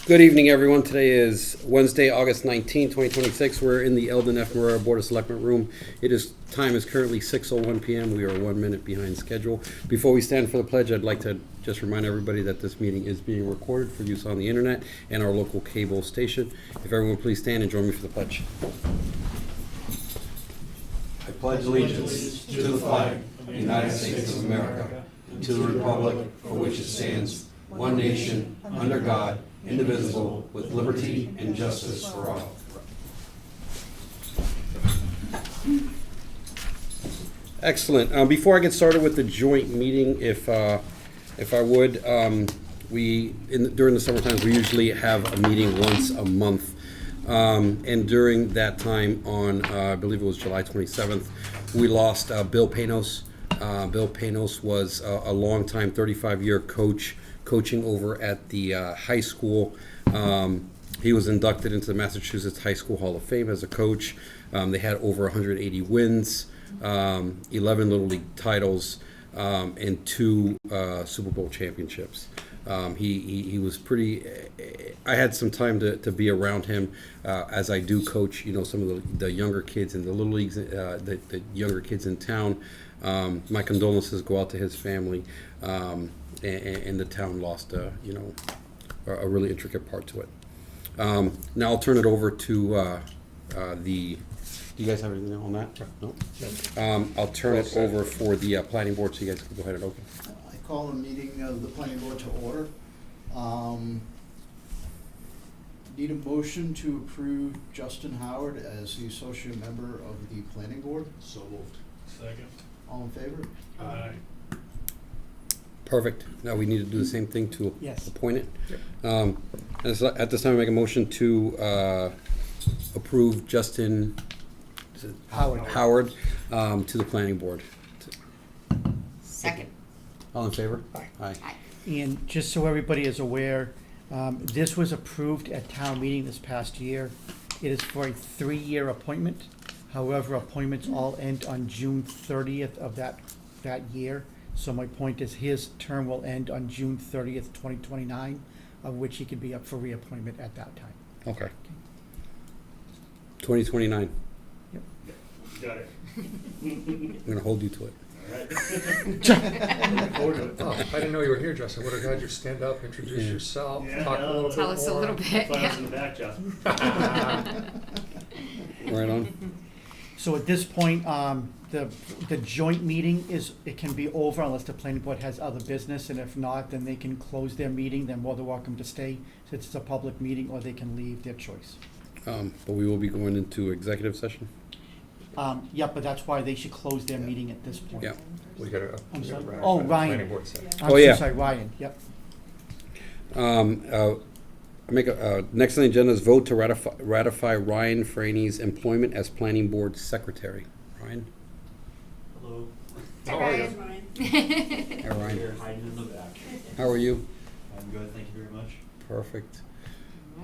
Good evening, everyone. Today is Wednesday, August 19, 2026. We're in the Eldon F. Marrero Board of Selectmen room. Time is currently 6:01 p.m. We are 1 minute behind schedule. Before we stand for the pledge, I'd like to just remind everybody that this meeting is being recorded for use on the internet and our local cable station. If everyone please stand and join me for the pledge. I pledge allegiance to the flag of the United States of America and to the republic for which it stands, one nation, under God, indivisible, with liberty and justice for all. Excellent. Before I get started with the joint meeting, if I would, during the summer times, we usually have a meeting once a month. And during that time on, I believe it was July 27th, we lost Bill Panos. Bill Panos was a longtime 35-year coaching over at the high school. He was inducted into the Massachusetts High School Hall of Fame as a coach. They had over 180 wins, 11 Little League titles, and 2 Super Bowl championships. He was pretty. I had some time to be around him as I do coach. Some of the younger kids in the little leagues, the younger kids in town. My condolences go out to his family, and the town lost a really intricate part to it. Now I'll turn it over to the. Do you guys have anything on that? No. I'll turn it over for the planning board, so you guys can go ahead and open. I call the meeting of the planning board to order. Need a motion to approve Justin Howard as the associate member of the planning board. So moved. Second. All in favor? Aye. Perfect. Now we need to do the same thing to appoint it. Yep. At this time, I make a motion to approve Justin Howard to the planning board. Second. All in favor? Aye. Aye. And just so everybody is aware, this was approved at town meeting this past year. It is for a 3-year appointment. However, appointments all end on June 30th of that year. So my point is his term will end on June 30th, 2029, of which he could be up for reappointment at that time. Okay. 2029. Yep. Got it. I'm going to hold you to it. All right. Oh, I didn't know you were here, Justin. Would have had you stand up, introduce yourself, Yeah, talk a little bit Tell us a more. little bit. Thought I was in the back, Jeff. Right on. So at this point, the joint meeting it can be over unless the planning board has other business, and if not, then they can close their meeting. They're more than welcome to stay since it's a public meeting, or they can leave, their choice. But we will be going into executive session. Yeah, but that's why they should close their meeting at this point. Yeah. We got to. I'm sorry. Oh, Ryan. Planning board said. I'm Oh, yeah. so sorry, Ryan, yep. I make next on the agenda is vote to ratify Ryan Franny's employment as planning board secretary. Ryan? Hello. How are you? Hi, Ryan. Here, hiding in the back. How are you? I'm good, thank you very much. Perfect.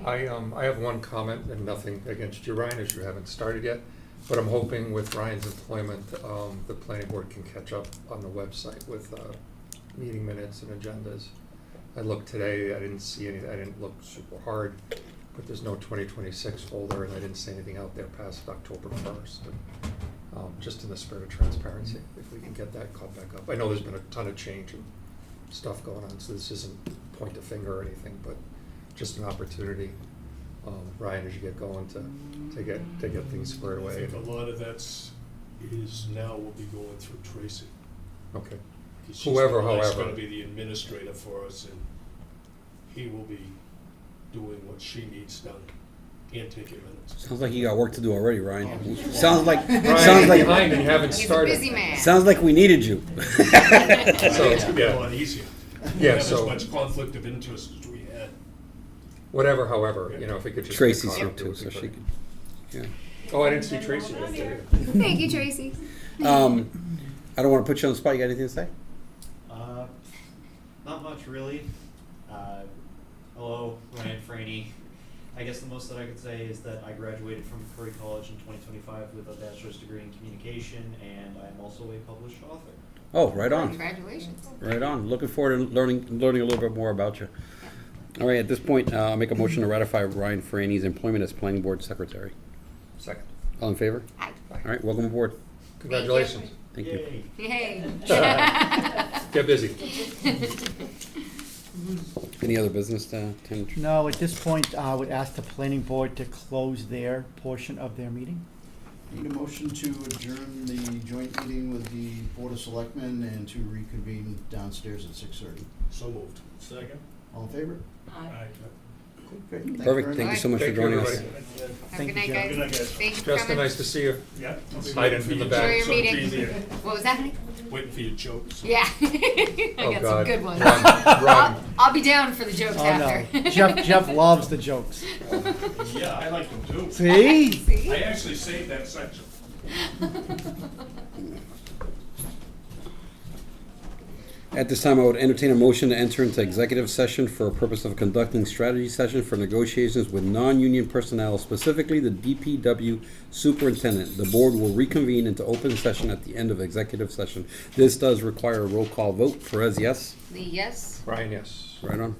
I have one comment and nothing against you, Ryan, as you haven't started yet. But I'm hoping with Ryan's employment, the planning board can catch up on the website with meeting minutes and agendas. I looked today, I didn't see any, I didn't look super hard, but there's no 2026 folder, and I didn't see anything out there past October 1st. Just in the spirit of transparency, if we can get that caught back up. I know there's been a ton of change and stuff going on, so this isn't point a finger or anything, but just an opportunity, Ryan, as you get going to get things squared I away. think a lot of that's now will be going through Tracy. Okay. 'Cause she's Whoever, the one that's however. gonna be the administrator for us, and he will be doing what she needs done and taking minutes. Sounds like you got work to do already, Ryan. Sounds like Ryan, sounds you're like behind and you haven't He's a started. busy man. sounds like we needed you. So, It's gonna be a yeah. lot easier. We Yeah, have so- as much conflict of interest as we had. Whatever, however, if we could just. Tracy's get here caught up, it too, would so be she great. could. Yeah. Oh, I didn't see Tracy back there. Thank you, Tracy. I don't want to put you on the spot. You got anything to say? Not much really. Hello, Ryan Franny. I guess the most that I could say is that I graduated from Curry College in 2025 with a bachelor's degree in communication, and I'm also a published author. Oh, right on. Congratulations. Right on. Looking forward to learning a little bit more about you. All right, at this point, I'll make a motion to ratify Ryan Franny's employment as planning board secretary. Second. All in favor? Aye. All right, welcome aboard. Congratulations. Thank you. Yay. Yay. Get busy. Any other business to attend? No, at this point, I would ask the planning board to close their portion of their meeting. Need a motion to adjourn the joint meeting with the Board of Selectmen and to reconvene downstairs at 6:30. So moved. Second? All in favor? Aye. Great. Thank you Perfect, very thank you much. so much for Thank you, joining us. everybody. Have a Thank good night, you, guys. Good night, guys. Thank you for Justin, coming. nice to see you. Yeah. Hiding from the back. Enjoy your So it's meeting. easier. What was that, honey? Waiting for your jokes. Yeah. I Oh, got God. some good ones. Run. I'll be down for the jokes Oh, after. no. Jeff loves the jokes. Yeah, I like them too. See? See? I actually saved that section. At this time, I would entertain a motion to enter into executive session for a purpose of conducting strategy session for negotiations with non-union personnel, specifically the DPW superintendent. The board will reconvene into open session at the end of executive session. This does require a roll call vote. Perez, yes? Lee, yes? Ryan, yes. Right on.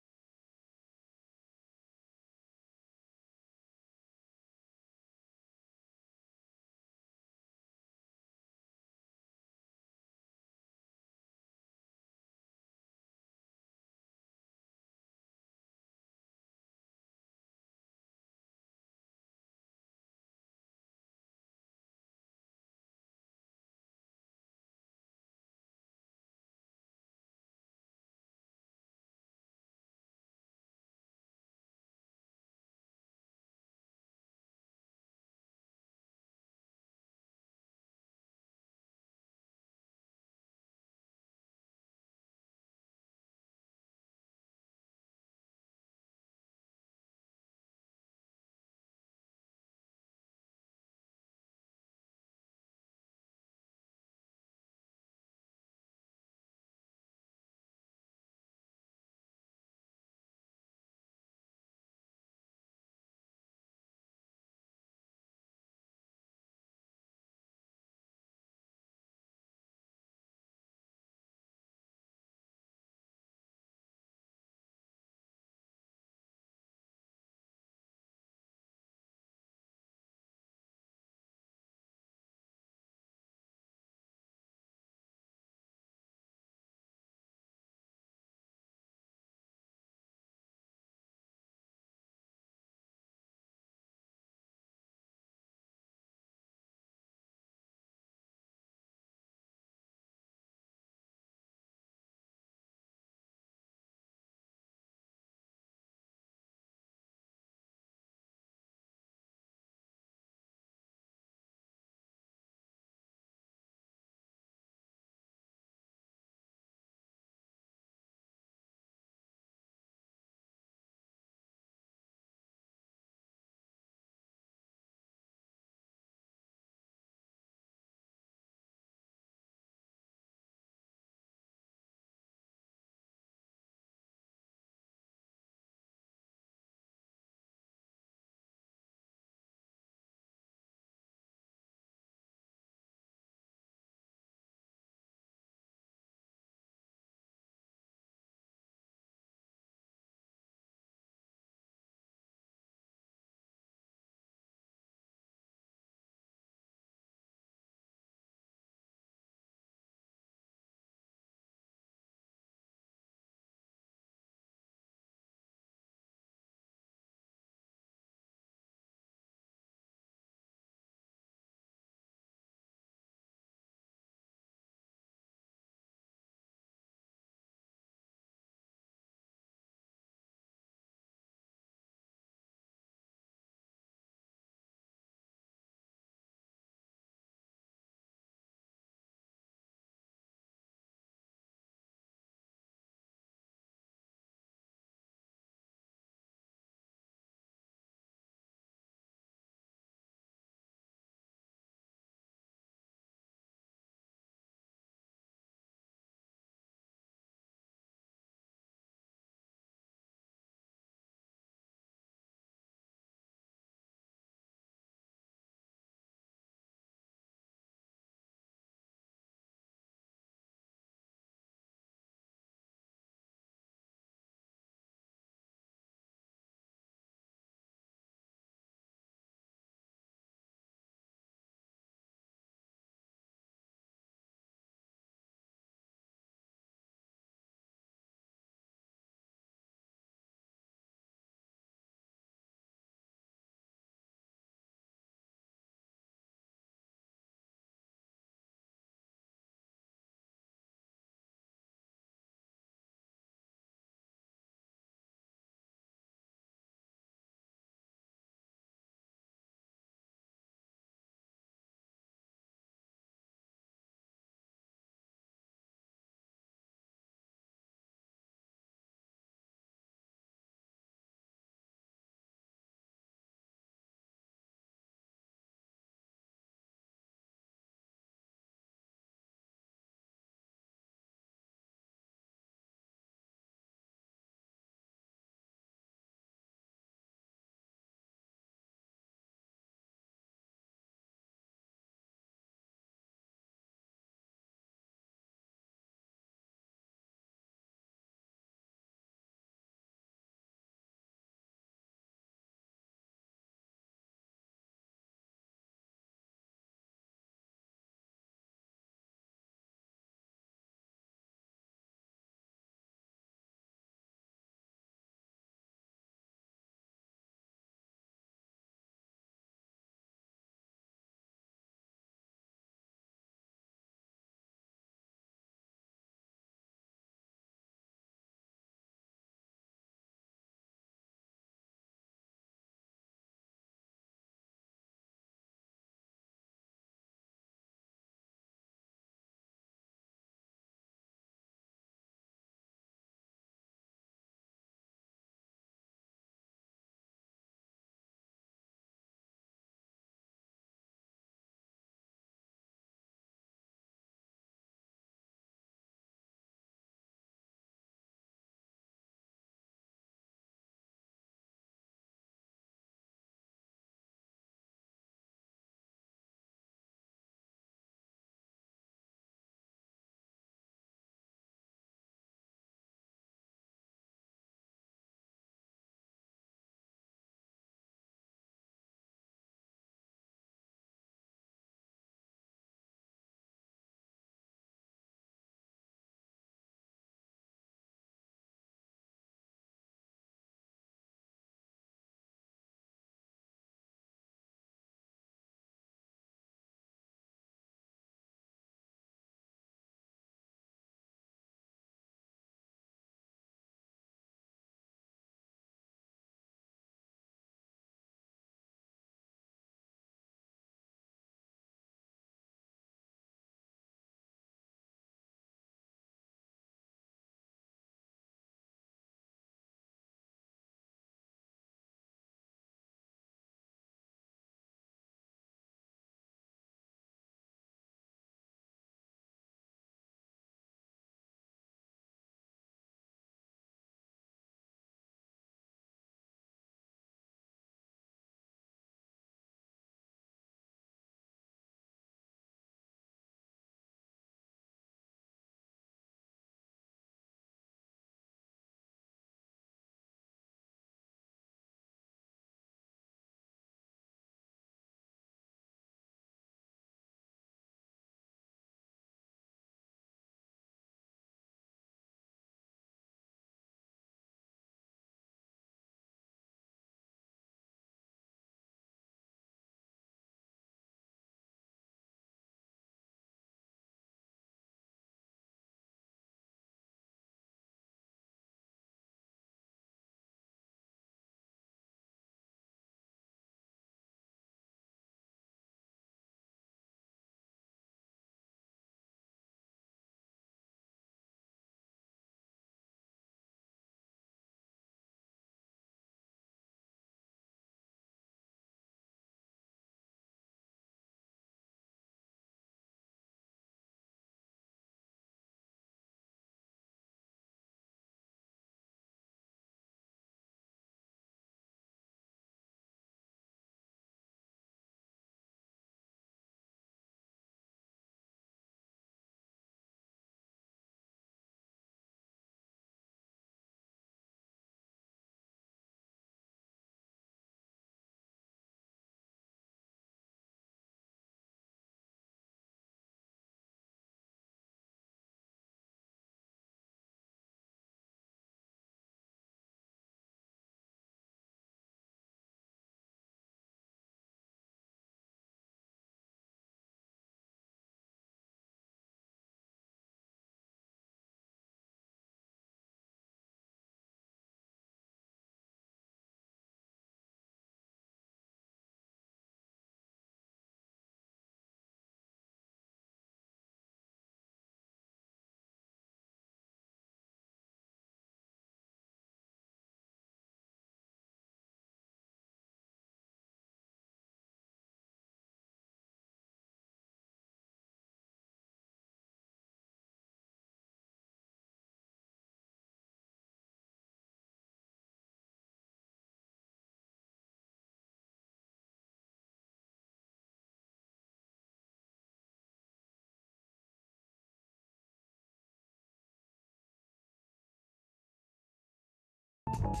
You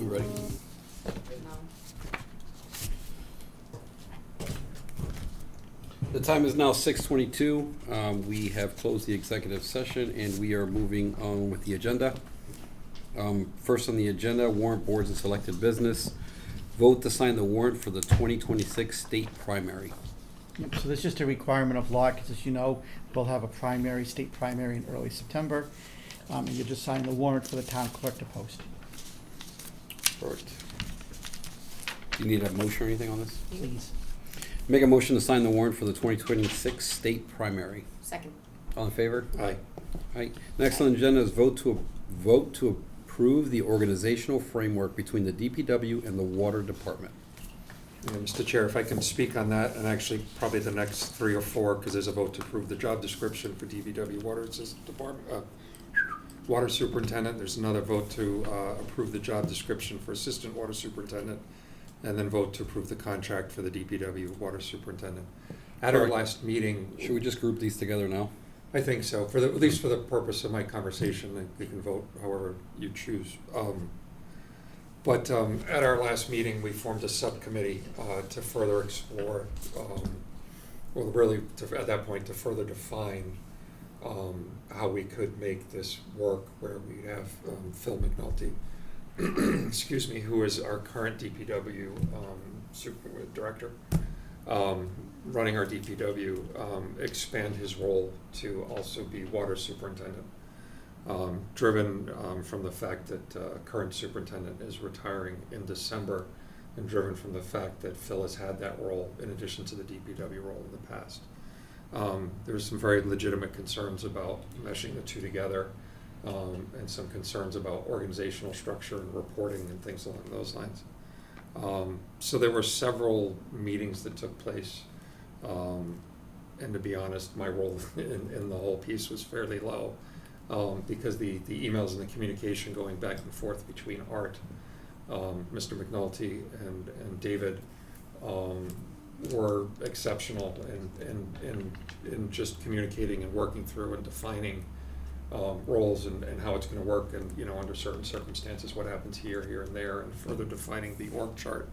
ready? The time is now 6:22. We have closed the executive session and we are moving on with the agenda. First on the agenda, warrant boards and selected business. Vote to sign the warrant for the 2026 state primary. Yep, so this is just a requirement of law, because as you know, we'll have a primary, state primary in early September. And you just sign the warrant for the town clerk to post. Perfect. Do you need a motion or anything on this? Please. Make a motion to sign the warrant for the 2026 state primary. Second. All in favor? Aye. Aye. Next on the agenda is vote to approve the organizational framework between the DPW and the Water Department. Yeah, Mr. Chair, if I can speak on that, and actually probably the next 3 or 4, because there's a vote to approve the job description for DPW Water Department, Water Superintendent. There's another vote to approve the job description for Assistant Water Superintendent, and then vote to approve the contract for the DPW Water Superintendent. At our Correct. last meeting, Should we just group these together now? I think so, at least for the purpose of my conversation, we can vote however you choose. But at our last meeting, we formed a subcommittee to further explore, well, really, at that point, to further define how we could make this work, where we have Phil McNulty, excuse me, who is our current DPW director, running our DPW, expand his role to also be water superintendent. Driven from the fact that current superintendent is retiring in December, and driven from the fact that Phil has had that role in addition to the DPW role in the past. There's some very legitimate concerns about meshing the two together, and some concerns about organizational structure and reporting and things along those lines. So there were several meetings that took place, and to be honest, my role in the whole piece was fairly low, because the emails and the communication going back and forth between Art, Mr. McNulty, and David were exceptional in just communicating and working through and defining roles and how it's going to work, and under certain circumstances what happens here, and there, and further defining the org chart.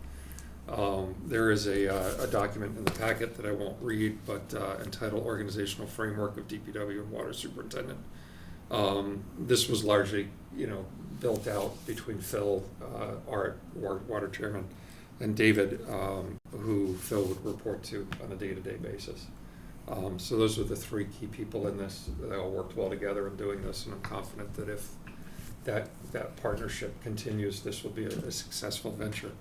There is a document in the packet that I won't read, but entitled Organizational Framework of DPW and Water Superintendent. This was largely built out between Phil, Art, Water Chairman, and David, who Phil would report to on a day-to-day basis. So those are the 3 key people in this. They all worked well together in doing this, and I'm confident that if that partnership continues, this will be a successful venture.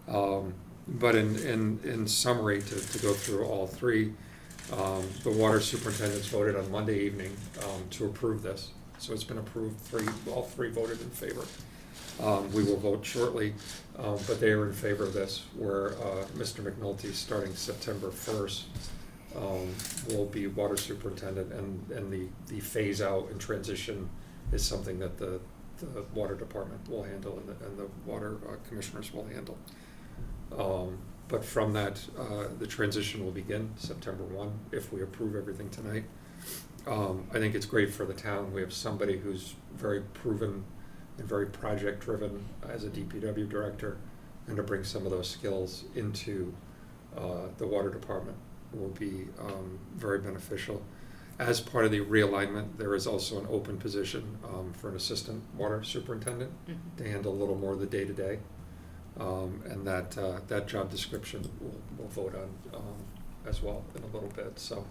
But in summary, to go through all 3, the water superintendents voted on Monday evening to approve this. So it's been approved, all 3 voted in favor. We will vote shortly, but they are in favor of this, where Mr. McNulty, starting September 1st, will be water superintendent, and the phase out and transition is something that the water department will handle, and the water commissioners will handle. But from that, the transition will begin September 1 if we approve everything tonight. I think it's great for the town. We have somebody who's very proven and very project-driven as a DPW director, and to bring some of those skills into the water department will be very beneficial. As part of the realignment, there is also an open position for an assistant water superintendent to handle a little more of the day-to-day. And that job description we'll vote on as well in a little bit. So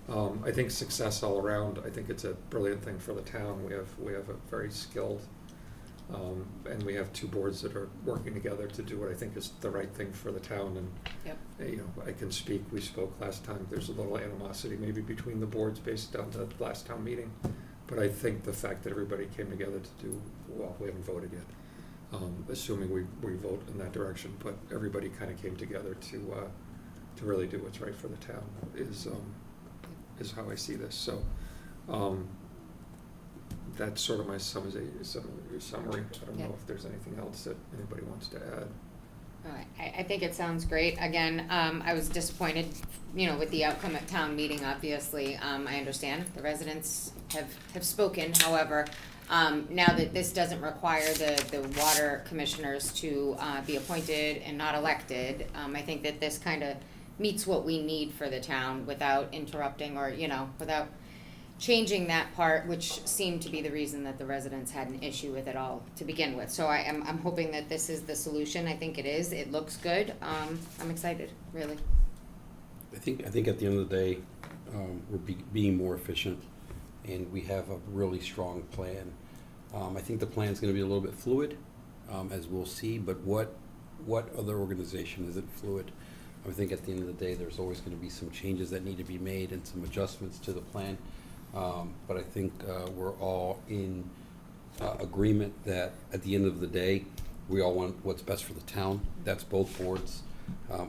I think success all around. I think it's a brilliant thing for the town. We have a very skilled, and we have 2 boards that are working together to do what I think is the right thing for the town. And Yep. I can speak. We spoke last time. There's a little animosity maybe between the boards based on the last town meeting, but I think the fact that everybody came together to do well. We haven't voted yet. Assuming we vote in that direction, but everybody kind of came together to really do what's right for the town is how I see this. So that's sort of my summary. I don't know if there's anything else that anybody wants to add. I think it sounds great. Again, I was disappointed, with the outcome at town meeting, obviously. I understand the residents have spoken. However, now that this doesn't require the water commissioners to be appointed and not elected, I think that this kind of meets what we need for the town without interrupting or, without changing that part, which seemed to be the reason that the residents had an issue with it all to begin with. So I'm hoping that this is the solution. I think it is. It looks good. I'm excited, really. I think at the end of the day, we're being more efficient, and we have a really strong plan. I think the plan's gonna be a little bit fluid, as we'll see, but what other organization isn't fluid? I think at the end of the day, there's always gonna be some changes that need to be made and some adjustments to the plan. But I think we're all in agreement that at the end of the day, we all want what's best for the town. That's both boards.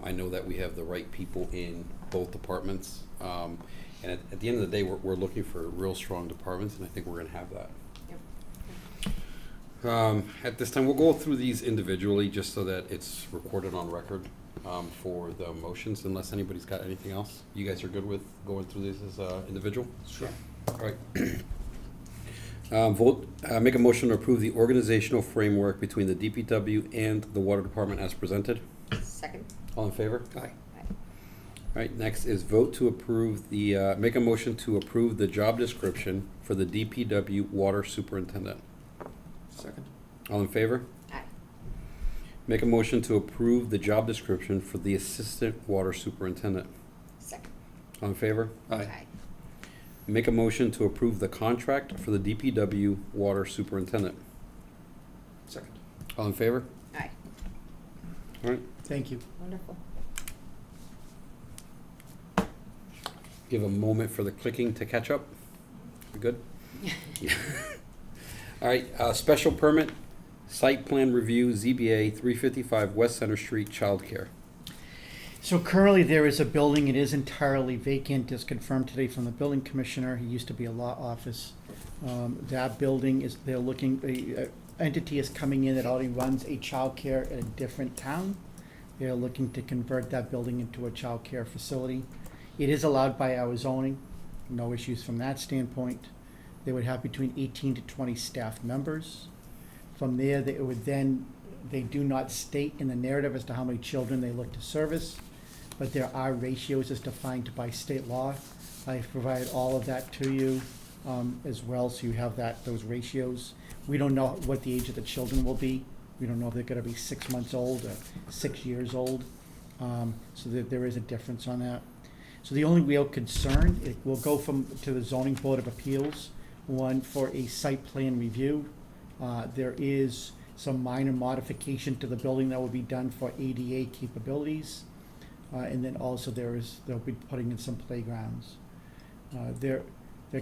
I know that we have the right people in both departments. And at the end of the day, we're looking for real strong departments, and I think we're gonna have that. Yep. At this time, we'll go through these individually just so that it's recorded on record for the motions, unless anybody's got anything else. You guys are good with going through these as individual? Sure. All right. Make a motion to approve the organizational framework between the DPW and the Water Department as presented. Second. All in favor? Aye. Aye. All right, next is vote to approve make a motion to approve the job description for the DPW Water Superintendent. Second. All in favor? Aye. Make a motion to approve the job description for the Assistant Water Superintendent. Second. All in favor? Aye. Make a motion to approve the contract for the DPW Water Superintendent. Second. All in favor? Aye. All right. Thank you. Wonderful. Give a moment for the clicking to catch up. We good? All right, special permit, site plan review, ZBA 355 West Center Street, childcare. So currently, there is a building, it is entirely vacant, as confirmed today from the building commissioner. He used to be a law office. That building is, they're looking, a entity is coming in that already runs a childcare in a different town. They're looking to convert that building into a childcare facility. It is allowed by our zoning, no issues from that standpoint. They would have between 18 to 20 staff members. From there, they would then, they do not state in the narrative as to how many children they look to service, but there are ratios as defined by state law. I've provided all of that to you as well, so you have those ratios. We don't know what the age of the children will be. We don't know if they're gonna be 6 months old or 6 years old. So there is a difference on that. So the only real concern, it will go to the zoning board of appeals, one for a site plan review. There is some minor modification to the building that will be done for ADA capabilities. And then also they'll be putting in some playgrounds. Their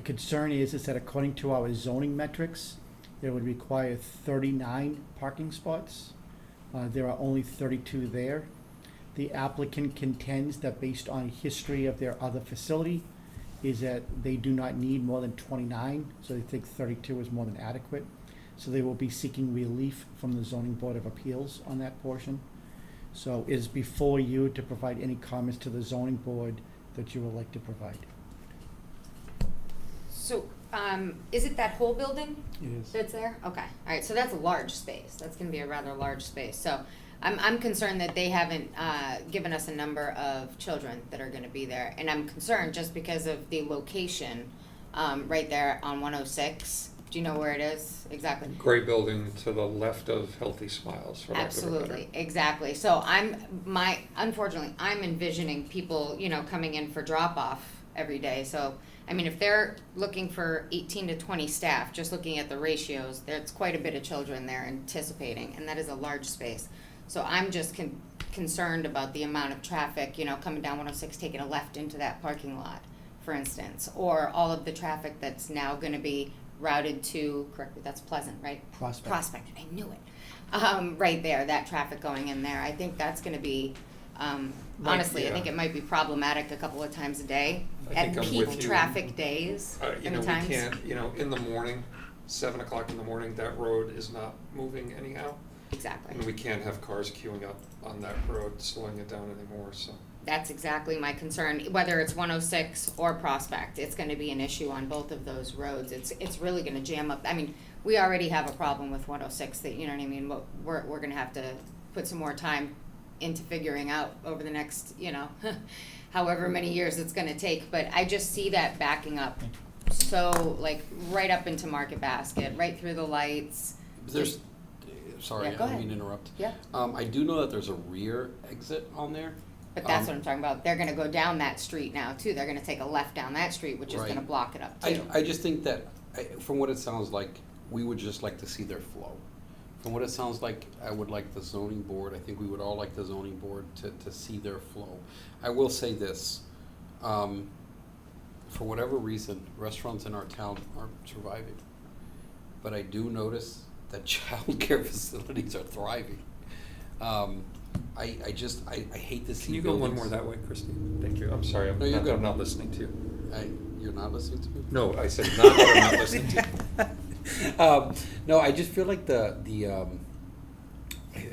concern is that according to our zoning metrics, they would require 39 parking spots. There are only 32 there. The applicant contends that based on history of their other facility, is that they do not need more than 29, so they think 32 is more than adequate. So they will be seeking relief from the zoning board of appeals on that portion. So it is before you to provide any comments to the zoning board that you would like to provide. So, is it that whole building It is. that's there? Okay, all right, so that's a large space. That's gonna be a rather large space. So I'm concerned that they haven't given us a number of children that are gonna be there. And I'm concerned just because of the location right there on 106. Do you know where it is exactly? Gray building to the left of Healthy Smiles, for lack of a better. Absolutely, exactly. So unfortunately, I'm envisioning people, coming in for drop-off every day. So, I mean, if they're looking for 18 to 20 staff, just looking at the ratios, there's quite a bit of children there anticipating, and that is a large space. So I'm just concerned about the amount of traffic, coming down 106, taking a left into that parking lot, for instance, or all of the traffic that's now gonna be routed to, correct me, that's Pleasant, right? Prospect. I knew it. Right there, that traffic going in there. I think that's gonna be, honestly, I think yeah. it might be problematic a couple of times a day. I At think I'm peak with you. traffic days, We many times. can't, in the morning, 7 o'clock in the morning, that road is not moving anyhow. Exactly. And we can't have cars queuing up on that road, slowing it down anymore, so. That's exactly my concern, whether it's 106 or Prospect, it's gonna be an issue on both of those roads. It's really gonna jam up, I mean, we already have a problem with 106 that, you know what I mean, we're gonna have to put some more time into figuring out over the next, you know, however many years it's gonna take, but I just see that backing up so, like, right up into Market Basket, right through the lights. There's, sorry, Yeah, go I don't ahead. mean to interrupt. Yeah. I do know that there's a rear exit on there. But that's what I'm talking about. They're gonna go down that street now too. They're gonna take a left down that street, which is Right. gonna block it up too. I just think that, from what it sounds like, we would just like to see their flow. From what it sounds like, I would like the zoning board, I think we would all like the zoning board to see their flow. I will say this, for whatever reason, restaurants in our town aren't surviving. But I do notice that childcare facilities are thriving. I hate to see Can you go one buildings- more that way, Christine? Thank you. I'm sorry, No, you're good. I'm not listening to you. You're not listening to me? No, I said not that I'm not listening to you. No, I just feel like I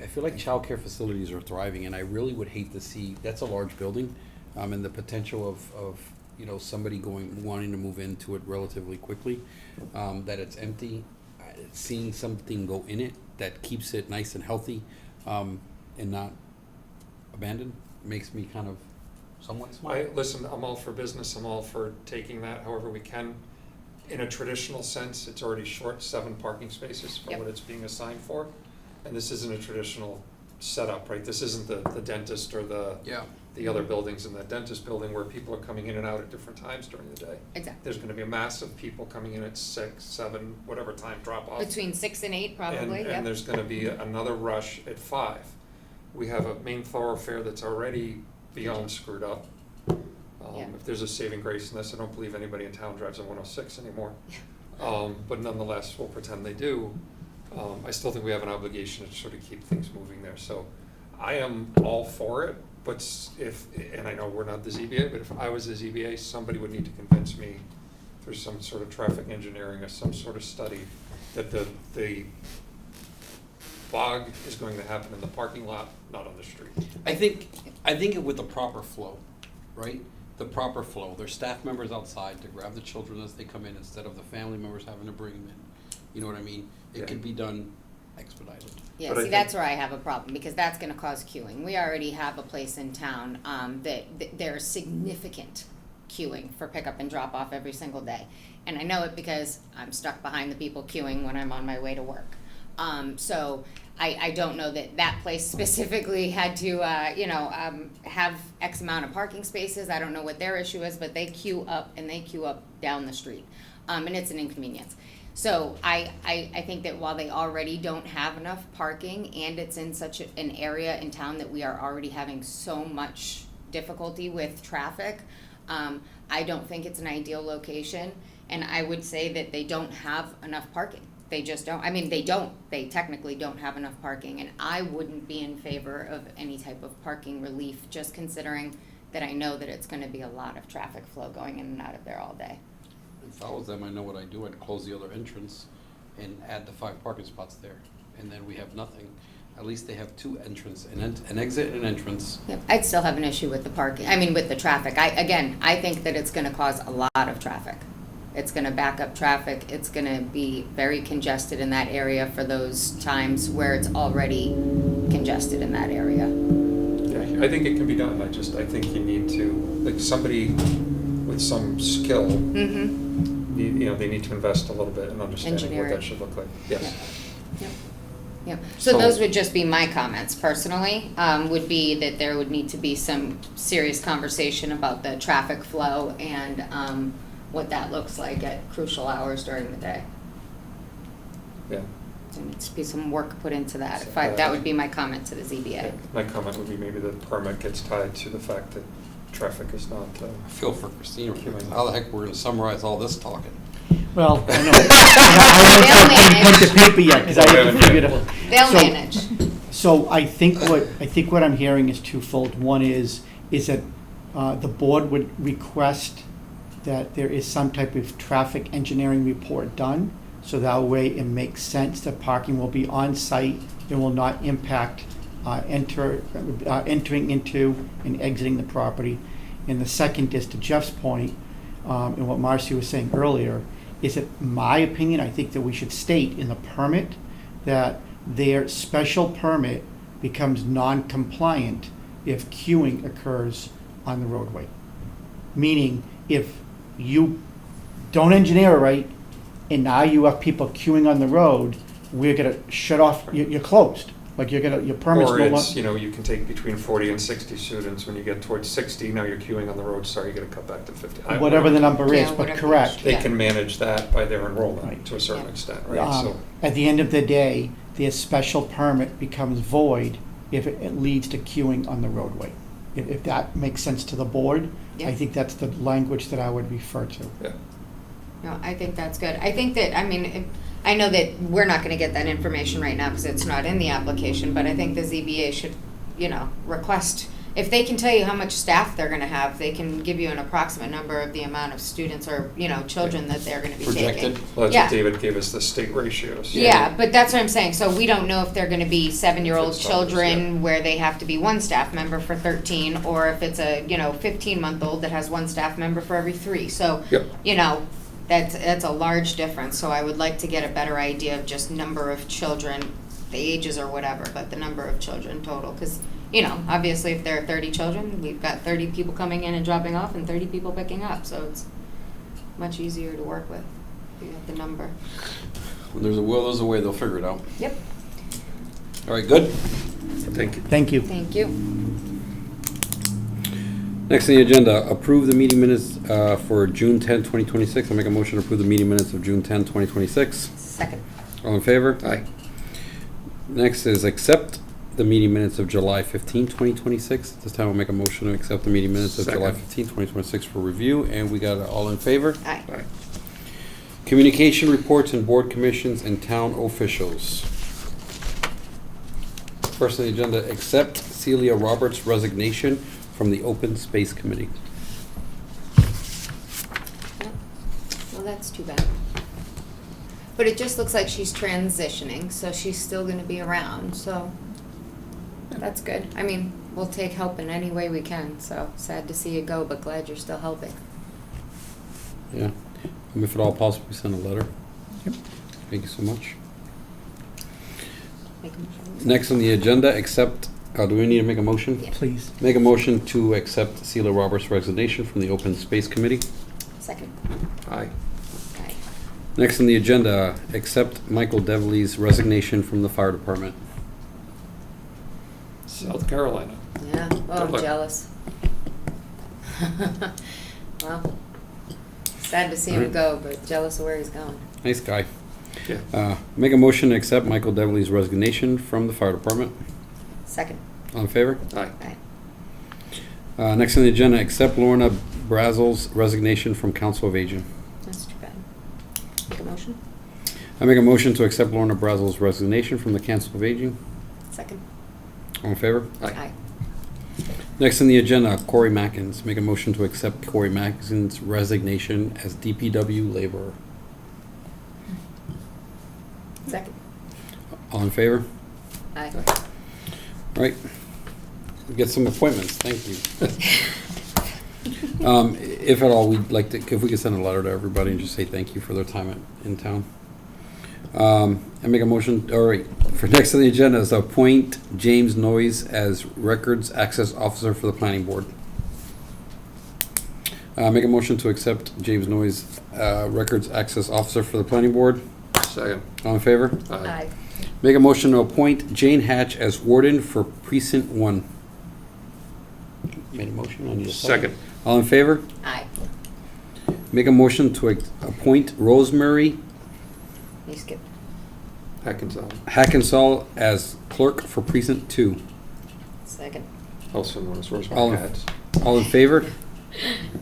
feel like childcare facilities are thriving, and I really would hate to see, that's a large building, and the potential of you know, somebody wanting to move into it relatively quickly, that it's empty, seeing something go in it that keeps it nice and healthy, and not abandoned, makes me kind of somewhat smile. Listen, I'm all for business, I'm all for taking that however we can. In a traditional sense, it's already short 7 parking spaces for Yep. what it's being assigned for. And this isn't a traditional setup, right? This isn't the dentist or the other buildings in that dentist building where people are coming in and out at different times during the day. Exactly. There's gonna be a mass of people coming in at 6, 7, whatever time drop off. Between 6 and 8 probably, And there's gonna be another rush at 5. We have a main thoroughfare that's already beyond screwed up. Yeah. If there's a saving grace in this, I don't believe anybody in town drives on 106 anymore. But nonetheless, we'll pretend they do. I still think we have an obligation to sort of keep things moving there. So I am all for it, but and I know we're not the ZBA, but if I was the ZBA, somebody would need to convince me through some sort of traffic engineering or some sort of study that the fog is going to happen in the parking lot, not on the street. I think with the proper flow, right? The proper flow. There's staff members outside to grab the children as they come in instead of the family members having to bring them in. You know what I mean? It Yeah. could be done expedited. Yeah, But I see, think- that's where I have a problem, because that's gonna cause queuing. We already have a place in town, that there's significant queuing for pickup and drop off every single day. And I know it because I'm stuck behind the people queuing when I'm on my way to work. So I don't know that that place specifically had to, have X amount of parking spaces. I don't know what their issue is, but they queue up and they queue up down the street. And it's an inconvenience. So I think that while they already don't have enough parking and it's in such an area in town that we are already having so much difficulty with traffic, I don't think it's an ideal location. And I would say that they don't have enough parking. They just don't. I mean, they don't. They technically don't have enough parking. And I wouldn't be in favor of any type of parking relief, just considering that I know that it's going to be a lot of traffic flow going in and out of there all day. If I was them, I know what I'd do. I'd close the other entrance and add the 5 parking spots there. And then we have nothing. At least they have 2 entrances, an exit and an entrance. Yep. I'd still have an issue with the parking. I mean, with the traffic. I think that it's going to cause a lot of traffic. It's going to back up traffic. It's going to be very congested in that area for those times where it's already congested in that area. Yeah, I think it can be done. I think you need to, like, somebody with some skill, Mm-hmm. they need to invest a little bit in understanding what Engineering. that should look like. Yes. Yep. Yep. So those would just be my comments personally, would be that there would need to be some serious conversation about the traffic flow and what that looks like at crucial hours during the day. Yeah. There needs to be some work put into that. So, That would be my comment to the ZBA. My comment would be maybe the permit gets tied to the fact that traffic is not. I feel for Christina. How the heck we're going to summarize all this talking? Well, I know. I haven't put the paper yet, because I haven't figured it out. They'll So- manage. So I think what I'm hearing is twofold. One is that the board would request that there is some type of traffic engineering report done So that way it makes sense that parking will be on site and will not impact entering into and exiting the property. And the second is to Jeff's point, and what Marcy was saying earlier, is that my opinion, I think that we should state in the permit that their special permit becomes non-compliant if queuing occurs on the roadway. Meaning, if you don't engineer it right, and now you have people queuing on the road, we're gonna shut off, you're closed. Like your permit's Or no it's, longer. you can take between 40 and 60 students. When you get towards 60, now you're queuing on the road, sorry, you gotta cut back to 50. Whatever the number Yeah, is, but whatever it correct. is. They Yeah. can manage that by their enrollment Right. to a certain Yeah. extent, right? So, At the end of the day, their special permit becomes void if it leads to queuing on the roadway. If that makes sense to the board, Yeah. I think that's the language that I would refer to. yeah. No, I think that's good. I think that, I mean, I know that we're not gonna get that information right now because it's not in the application, but I think the ZBA should, request, if they can tell you how much staff they're gonna have, they can give you an approximate number of the amount of students or, children that they're gonna be taking. Projected? Well, that's Yeah. what David gave us, the state ratios. Yeah, but that's what I'm saying, so we don't know if they're gonna be 7-year-old If it's others, children where they have to be one staff member for 13, or if it's a, 15-month-old that has one staff member for every 3, so, Yep. that's a large difference, so I would like to get a better idea of just number of children, the ages or whatever, but the number of children total, cause, obviously if there are 30 children, we've got 30 people coming in and dropping off and 30 people picking up, so it's much easier to work with, if you have the number. When there's a will, there's a way, they'll figure it out. Yep, All right, good? Thank you. Thank you. thank you. Next on the agenda, approve the meeting minutes for June 10, 2026. I'll make a motion to approve the meeting minutes of June 10, 2026. Second. All in favor? Aye. Next is accept the meeting minutes of July 15, 2026. This time I'll make a motion to accept the meeting minutes of July Second. 15, 2026 for review, and we got it all in favor. Aye. Aye. Communication reports and board commissions and town officials. First on the agenda, accept Celia Roberts' resignation from the Open Space Committee. Well, that's too bad. But it just looks like she's transitioning, so she's still gonna be around, so that's good. I mean, we'll take help in any way we can, so sad to see you go, but glad you're still helping. Yeah. If at all possible, we send a letter. Yep. Thank you so much. Make a motion. Next on the agenda, accept, do we need to make a motion? Yeah. Please. Make a motion to accept Celia Roberts' resignation from the Open Space Committee. Second. Aye. Aye. Next on the agenda, accept Michael Devley's resignation from the Fire Department. South Carolina. Yeah, oh, I'm Good luck. jealous. Well, sad to see him Alright. go, but jealous of where he's going. Nice guy. Yeah. Make a motion to accept Michael Devley's resignation from the Fire Department. Second. All in favor? Aye. Aye. Next on the agenda, accept Lorna Brazel's resignation from Council of Aging. That's too bad. Make a motion. I make a motion to accept Lorna Brazel's resignation from the Council of Aging. Second. All in favor? Aye. Next on the agenda, Corey Mackins. Make a motion to accept Corey Mackins' resignation as DPW laborer. Second. All in favor? Aye. All right. Get some appointments. Thank you. If at all, we'd like to, if we could send a letter to everybody and just say thank you for their time in town. I make a motion, all right, for next on the agenda is appoint James Noyes as Records Access Officer for the Planning Board. Make a motion to accept James Noyes, Records Access Officer for the Planning Board. Second. All in favor? Aye. Make a motion to appoint Jane Hatch as Warden for Precinct 1. Made a motion, I need a second. Second. All in favor? Aye. Make a motion to appoint Rosemary You skipped. Hackinsall as Clerk for Precinct 2. Second. Also known as All Rosemary in- Hats. All in favor?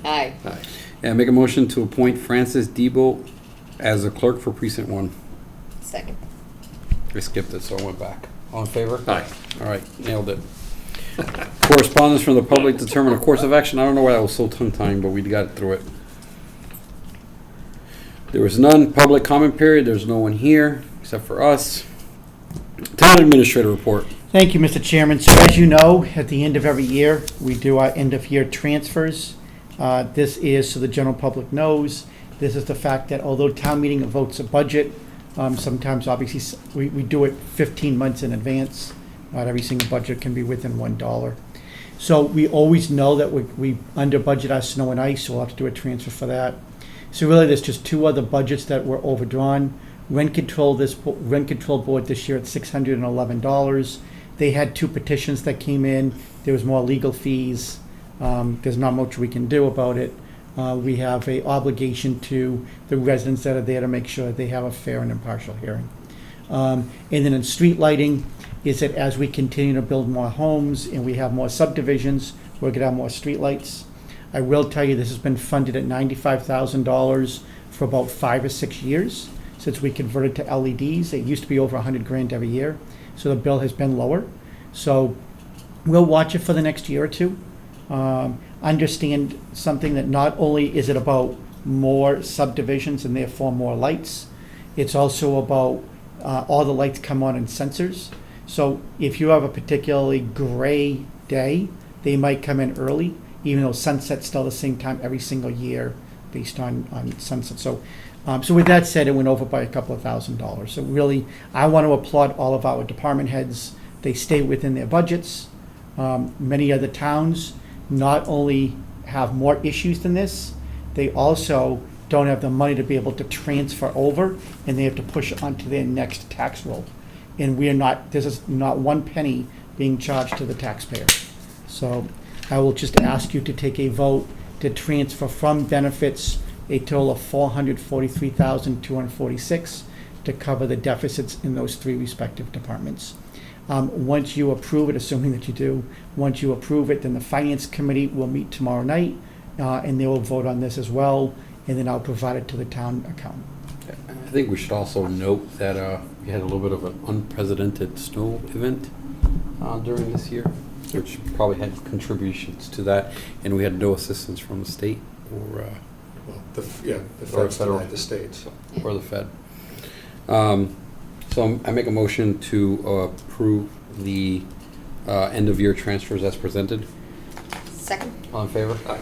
Aye. Aye. And make a motion to appoint Francis Debo as a Clerk for Precinct 1. Second. I skipped it, so I went back. All in favor? Aye. All right, nailed it. Correspondence from the public, determine a course of action. I don't know why I was so tongue-tying, but we got through it. There was none. Public comment period. There's no one here except for us. Town administrator report. Thank you, Mr. Chairman. So as you know, at the end of every year, we do our end-of-year transfers. This is, so the general public knows, this is the fact that although town meeting votes a budget, sometimes obviously we do it 15 months in advance. Not every single budget can be within $1. So we always know that we under budget our snow and ice, so we'll have to do a transfer for that. So really, there's just two other budgets that were overdrawn. Rent control board this year at $611. They had two petitions that came in. There was more legal fees. There's not much we can do about it. We have a obligation to the residents that are there to make sure they have a fair and impartial hearing. And then in street lighting, is that as we continue to build more homes and we have more subdivisions, we're gonna have more street lights. I will tell you, this has been funded at $95,000 for about 5 or 6 years since we converted to LEDs. It used to be over $100,000 every year, so the bill has been lower. So we'll watch it for the next year or two. Understand something that not only is it about more subdivisions and therefore more lights, it's also about all the lights come on in sensors. So if you have a particularly gray day, they might come in early, even though sunset's still the same time every single year based on sunset. So with that said, it went over by a couple of $1,000s. So really, I want to applaud all of our department heads. They stay within their budgets. Many other towns not only have more issues than this, they also don't have the money to be able to transfer over, and they have to push it onto their next tax roll. And we are not, there's not one penny being charged to the taxpayer. So I will just ask you to take a vote to transfer from benefits a total of $443,246 to cover the deficits in those three respective departments. Once you approve it, assuming that you do, once you approve it, then the Finance Committee will meet tomorrow night, and they will vote on this as well, and then I'll provide it to the town accountant. I think we should also note that we had a little bit of an unprecedented snow event during this year, which probably had contributions to that, and we had no assistance from the state or The feds federal. denied the state, so. or the Fed. So I make a motion to approve the end-of-year transfers as presented. Second? All in favor? Aye.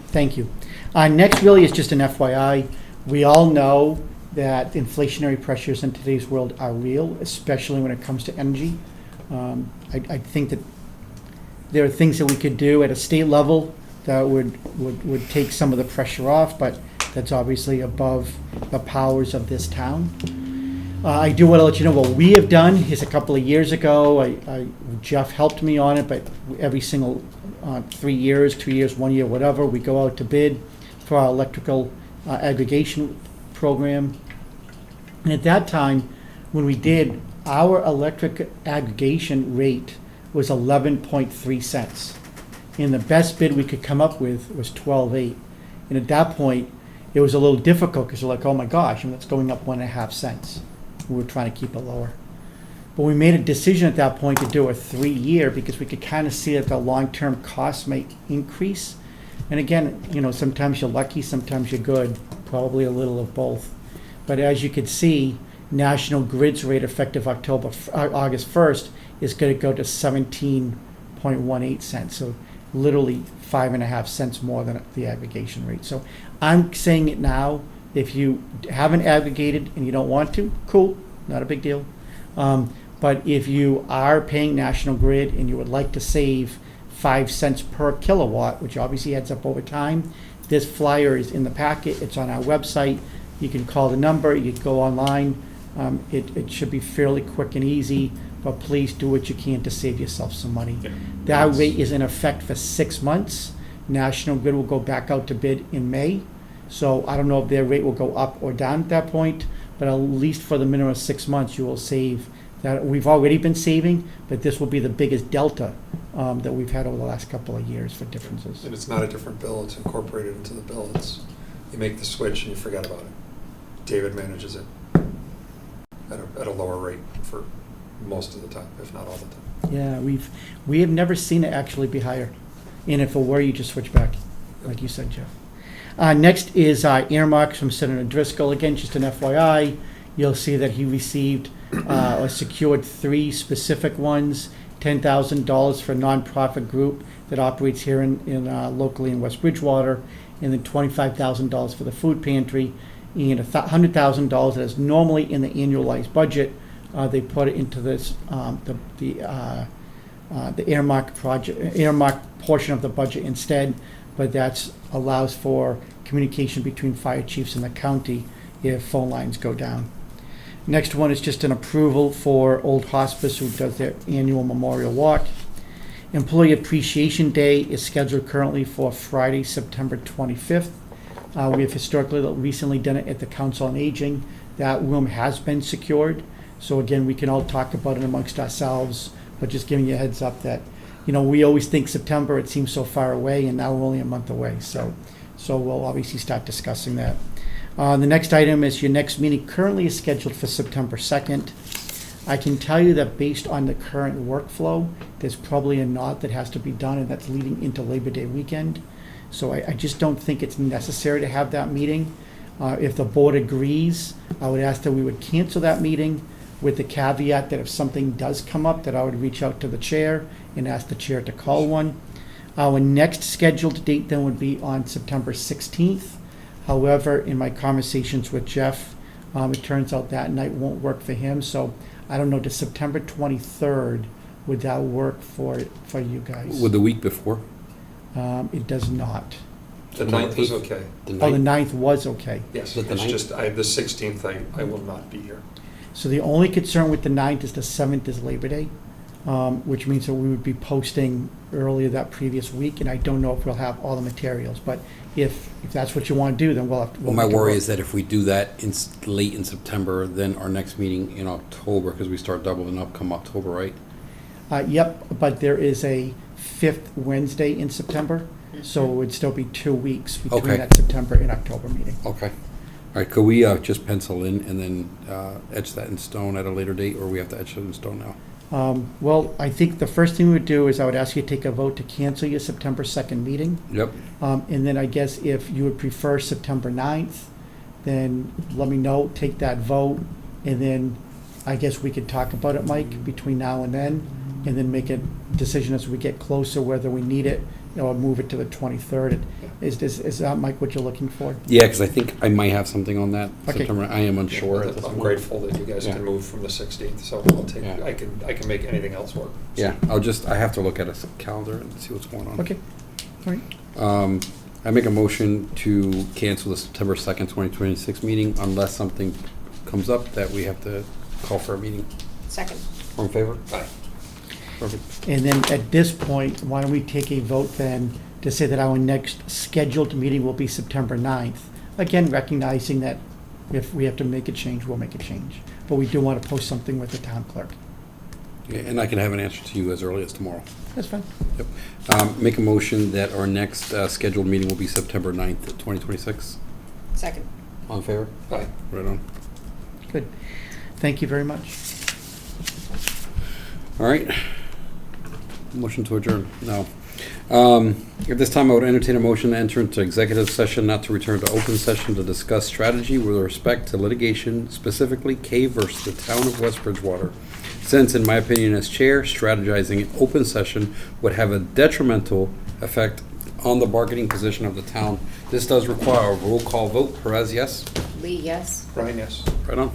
Thank you. Next really is just an FYI. We all know that inflationary pressures in today's world are real, especially when it comes to energy. I think that there are things that we could do at a state level that would take some of the pressure off, but that's obviously above the powers of this town. I do want to let you know what we have done is a couple of years ago, Jeff helped me on it, but every single 3 years, 2 years, 1 year, whatever, we go out to bid for our electrical aggregation program. And at that time, when we did, our electric aggregation rate was 11.3 cents. And the best bid we could come up with was 12.8. And at that point, it was a little difficult because you're like, oh my gosh, and that's going up 1.5 cents. We were trying to keep it lower. But we made a decision at that point to do a 3-year because we could kind of see that the long-term costs may increase. And again, sometimes you're lucky, sometimes you're good, probably a little of both. But as you can see, National Grid's rate effective August 1st is going to go to 17.18 cents. So literally 5.5 cents more than the aggregation rate. So I'm saying it now. If you haven't aggregated and you don't want to, cool, not a big deal. But if you are paying National Grid and you would like to save 5 cents per kilowatt, which obviously adds up over time, this flyer is in the packet. It's on our website. You can call the number. You can go online. It should be fairly quick and easy, but please do what you can to save yourself some money. Yeah. That rate is in effect for 6 months. National Grid will go back out to bid in May. So I don't know if their rate will go up or down at that point, but at least for the minimum of 6 months, you will save that. We've already been saving, but this will be the biggest delta that we've had over the last couple of years for differences. And it's not a different bill, it's incorporated into the bill. You make the switch and you forget about it. David manages it at a lower rate for most of the time, if not all the time. Yeah, we have never seen it actually be higher. And if it were, you just switch back, like you said, Jeff. Next is earmarks from Senator Driscoll. Again, just an FYI, you'll see that he received or secured 3 specific ones. $10,000 for a nonprofit group that operates here in locally in West Bridgewater, and then $25,000 for the food pantry, and $100,000 that is normally in the annualized budget. They put it into this the earmark portion of the budget instead, but that allows for communication between fire chiefs and the county if phone lines go down. Next one is just an approval for Old Hospice, who does their annual memorial walk. Employee Appreciation Day is scheduled currently for Friday, September 25th. We have historically recently done it at the Council on Aging. That room has been secured. So again, we can all talk about it amongst ourselves, but just giving you a heads up that, we always think September, it seems so far away, and now we're only a month away. So we'll obviously start discussing that. The next item is your next meeting currently is scheduled for September 2nd. I can tell you that based on the current workflow, there's probably a knot that has to be done, and that's leading into Labor Day weekend. So I just don't think it's necessary to have that meeting. If the board agrees, I would ask that we would cancel that meeting with the caveat that if something does come up, that I would reach out to the chair and ask the chair to call one. Our next scheduled date then would be on September 16th. However, in my conversations with Jeff, it turns out that night won't work for him. So I don't know, does September 23rd, would that work for you guys? Would the week before? It does not. The 9th was okay. The 9th was okay. Yes, Is it the it's 9th? just, the 16th, I will not be here. So the only concern with the 9th is the 7th is Labor Day, which means that we would be posting earlier that previous week, and I don't know if we'll have all the materials. But if that's what you want to do, then we'll have to. Well, my worry is that if we do that late in September, then our next meeting in October, because we start doubling up come October, right? Yep, but there is a 5th Wednesday in September, so it would still be 2 weeks between Okay. that September and October meeting. Okay. All right, could we just pencil in and then etch that in stone at a later date, or we have to etch it in stone now? Well, I think the first thing we would do is I would ask you to take a vote to cancel your September 2nd meeting. Yep. And then I guess if you would prefer September 9th, then let me know, take that vote, and then I guess we could talk about it, Mike, between now and then make a decision as we get closer whether we need it, or move it to the 23rd. Is that, Mike, what you're looking for? Yeah, because I think I might have something on that Okay. September. I am unsure at this I'm point. grateful that you guys Yeah. can move from the 16th, so I'll take, Yeah. I can make anything else work. Yeah, I have to look at a calendar and see what's going on. Okay, all right. I make a motion to cancel the September 2nd, 2026 meeting unless something comes up that we have to call for a meeting. Second. All in favor? Aye. Perfect. And then at this point, why don't we take a vote then to say that our next scheduled meeting will be September 9th? Again, recognizing that if we have to make a change, we'll make a change. But we do want to post something with the town clerk. Yeah, and I can have an answer to you as early as tomorrow. That's fine. Yep. Make a motion that our next scheduled meeting will be September 9th, 2026. Second. All in favor? Aye. Right on. Good. Thank you very much. All right. Motion to adjourn. No. At this time, I would entertain a motion to enter into executive session, not to return to open session to discuss strategy with respect to litigation, specifically K versus the town of West Bridgewater. Since, in my opinion as chair, strategizing in open session would have a detrimental effect on the bargaining position of the town. This does require a roll call vote. Perez, yes? Lee, yes? Brian, yes. Right on.